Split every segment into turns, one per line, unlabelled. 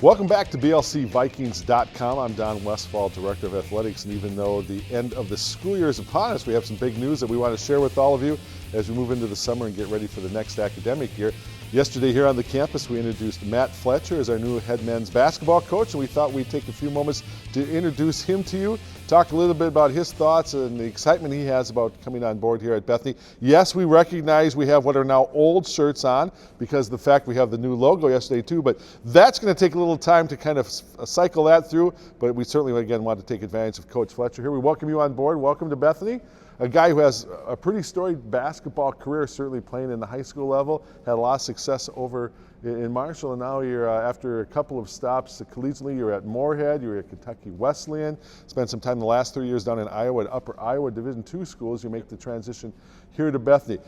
Welcome back to BLCVikings.com. I'm Don Westphal, Director of Athletics, and even though the end of the school year is upon us, we have some big news that we want to share with all of you as we move into the summer and get ready for the next academic year. Yesterday here on the campus, we introduced Matt Fletcher as our new head men's basketball coach, and we thought we'd take a few moments to introduce him to you, talk a little bit about his thoughts and the excitement he has about coming on board here at Bethany. Yes, we recognize we have what are now old shirts on because of the fact we have the new logo yesterday too, but that's going to take a little time to kind of cycle that through, but we certainly, again, want to take advantage of Coach Fletcher here. We welcome you on board. Welcome to Bethany. A guy who has a pretty storied basketball career, certainly playing in the high school level, had a lot of success over in Marshall, and now you're, after a couple of stops collegiately, you're at Moorhead, you're at Kentucky Wesleyan, spent some time the last 3 years down in Iowa at Upper Iowa Division II schools. You make the transition here to Bethany.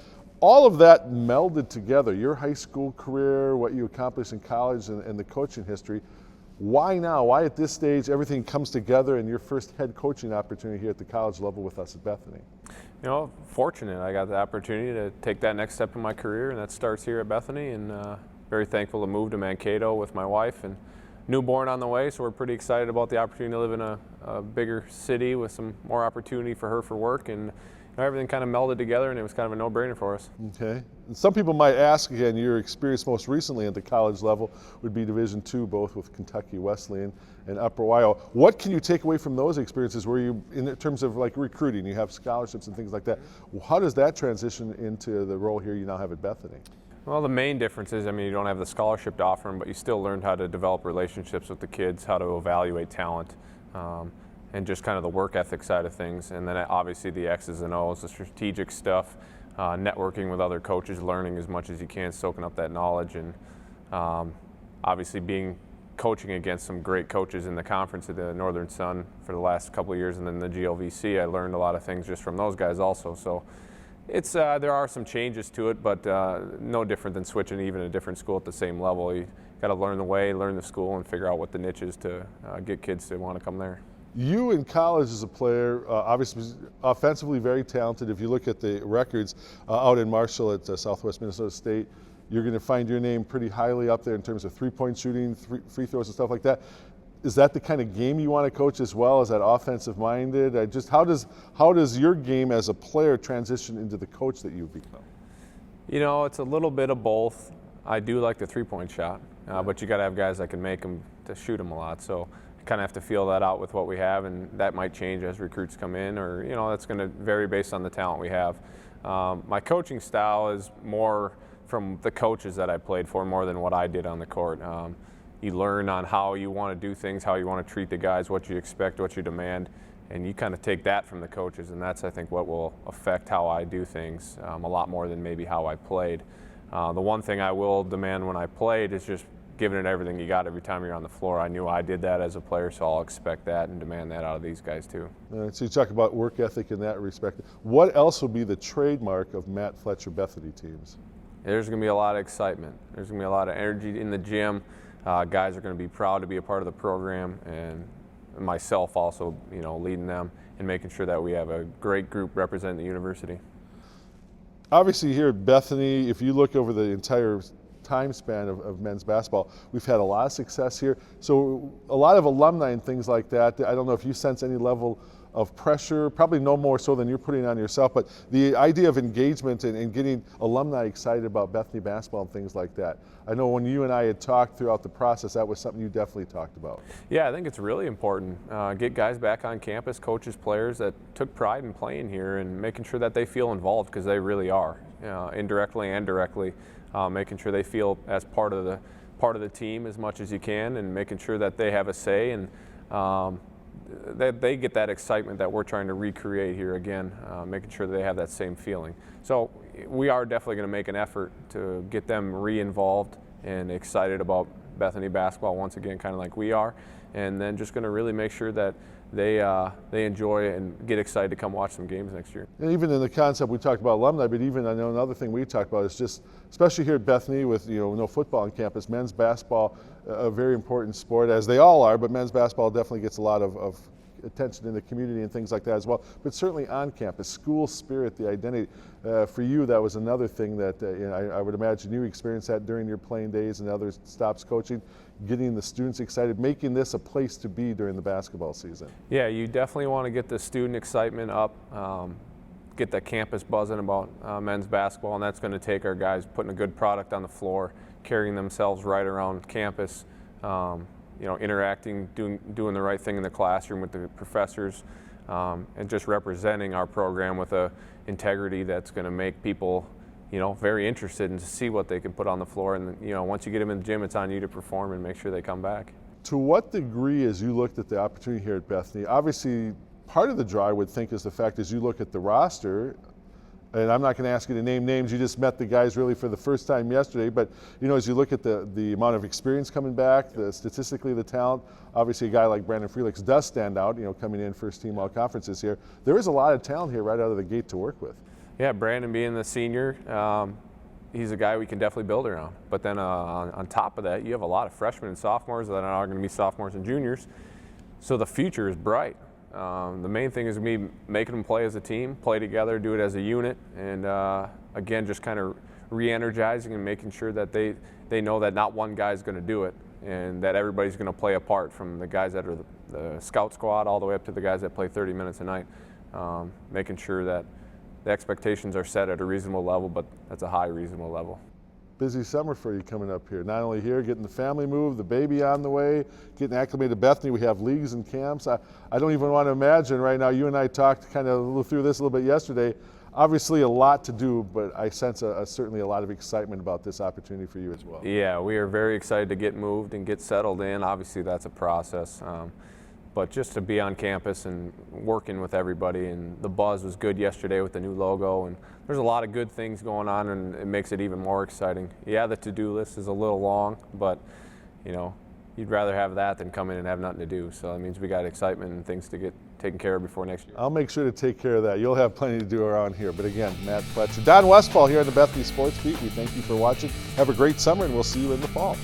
All of that melded together, your high school career, what you accomplished in college, and the coaching history. Why now? Why at this stage everything comes together in your first head coaching opportunity here at the college level with us at Bethany?
You know, fortunate. I got the opportunity to take that next step in my career, and that starts here at Bethany, and very thankful to move to Mankato with my wife and newborn on the way, so we're pretty excited about the opportunity to live in a bigger city with some more opportunity for her for work, and everything kind of melded together, and it was kind of a no-brainer for us.
Okay. And some people might ask, again, your experience most recently at the college level would be Division II, both with Kentucky Wesleyan and Upper Iowa. What can you take away from those experiences where you, in terms of like recruiting, you have scholarships and things like that? How does that transition into the role here you now have at Bethany?
Well, the main difference is, you don't have the scholarship to offer them, but you still learned how to develop relationships with the kids, how to evaluate talent. And just kind of the work ethic side of things, and then obviously the X's and O's, the strategic stuff, networking with other coaches, learning as much as you can, soaking up that knowledge, and obviously coaching against some great coaches in the conference at the Northern Sun for the last couple of years, and then the GLVC. I learned a lot of things just from those guys also. So it's there are some changes to it, but no different than switching even a different school at the same level. You got to learn the way, learn the school, and figure out what the niche is to get kids to want to come there.
You in college as a player, obviously offensively very talented. If you look at the records out in Marshall at Southwest Minnesota State, you're going to find your name pretty highly up there in terms of three-point shooting, free throws and stuff like that. Is that the kind of game you want to coach as well? Is that offensive-minded? Just how does your game as a player transition into the coach that you've become?
You know, it's a little bit of both. I do like the three-point shot, but you got to have guys that can make them to shoot them a lot. So kind of have to feel that out with what we have, and that might change as recruits come in, or that's going to vary based on the talent we have. My coaching style is more from the coaches that I played for more than what I did on the court. You learn on how you want to do things, how you want to treat the guys, what you expect, what you demand, and you kind of take that from the coaches, and that's, I think, what will affect how I do things a lot more than maybe how I played. The one thing I will demand when I played is just giving it everything you got every time you're on the floor. I knew I did that as a player, so I'll expect that and demand that out of these guys too.
All right, so you talk about work ethic in that respect. What else will be the trademark of Matt Fletcher Bethany teams?
There's going to be a lot of excitement. There's going to be a lot of energy in the gym. Guys are going to be proud to be a part of the program, and myself also, leading them and making sure that we have a great group representing the university.
Obviously here at Bethany, if you look over the entire time span of men's basketball, we've had a lot of success here. So a lot of alumni and things like that, I don't know if you sense any level of pressure, probably no more so than you're putting on yourself, but the idea of engagement and getting alumni excited about Bethany basketball and things like that. I know when you and I had talked throughout the process, that was something you definitely talked about.
Yeah, I think it's really important. Get guys back on campus, coaches, players that took pride in playing here and making sure that they feel involved, because they really are, indirectly and directly. Making sure they feel as part of the team as much as you can, and making sure that they have a say, and that they get that excitement that we're trying to recreate here again, making sure they have that same feeling. So we are definitely going to make an effort to get them re-involved and excited about Bethany basketball once again, kind of like we are, and then just going to really make sure that they enjoy and get excited to come watch some games next year.
And even in the concept we talked about alumni, but even I know another thing we talked about is just, especially here at Bethany with no football on campus, men's basketball, a very important sport, as they all are, but men's basketball definitely gets a lot of attention in the community and things like that as well, but certainly on campus, school spirit, the identity. For you, that was another thing that I would imagine you experienced that during your playing days and other stops coaching. getting the students excited, making this a place to be during the basketball season?
Yeah, you definitely want to get the student excitement up, get the campus buzzing about men's basketball, and that's going to take our guys putting a good product on the floor, carrying themselves right around campus, interacting, doing the right thing in the classroom with the professors, and just representing our program with a integrity that's going to make people, very interested and to see what they can put on the floor. And once you get them in the gym, it's on you to perform and make sure they come back.
To what degree, as you looked at the opportunity here at Bethany, obviously part of the draw I would think is the fact as you look at the roster, and I'm not going to ask you to name names, you just met the guys really for the first time yesterday, but as you look at the amount of experience coming back, statistically the talent, obviously a guy like Brandon Felix does stand out, coming in first team all conferences here. There is a lot of talent here right out of the gate to work with.
Yeah, Brandon being the senior, he's a guy we can definitely build around. But then on top of that, you have a lot of freshmen and sophomores that are going to be sophomores and juniors, so the future is bright. The main thing is me making them play as a team, play together, do it as a unit, and again, just kind of re-energizing and making sure that they know that not one guy's going to do it, and that everybody's going to play a part, from the guys that are the scout squad all the way up to the guys that play 30 minutes a night, making sure that the expectations are set at a reasonable level, but that's a high reasonable level.
Busy summer for you coming up here. Not only here, getting the family moved, the baby on the way, getting acclimated to Bethany. We have leagues and camps. I don't even want to imagine right now. You and I talked kind of through this a little bit yesterday. Obviously a lot to do, but I sense certainly a lot of excitement about this opportunity for you as well.
Yeah, we are very excited to get moved and get settled in. Obviously that's a process. But just to be on campus and working with everybody, and the buzz was good yesterday with the new logo, and there's a lot of good things going on, and it makes it even more exciting. Yeah, the to-do list is a little long, but you'd rather have that than come in and have nothing to do. So that means we got excitement and things to get taken care of before next year.
I'll make sure to take care of that. You'll have plenty to do around here. But again, Matt Fletcher, Don Westphal here on the Bethany Sports Beat. We thank you for watching. Have a great summer, and we'll see you in the fall.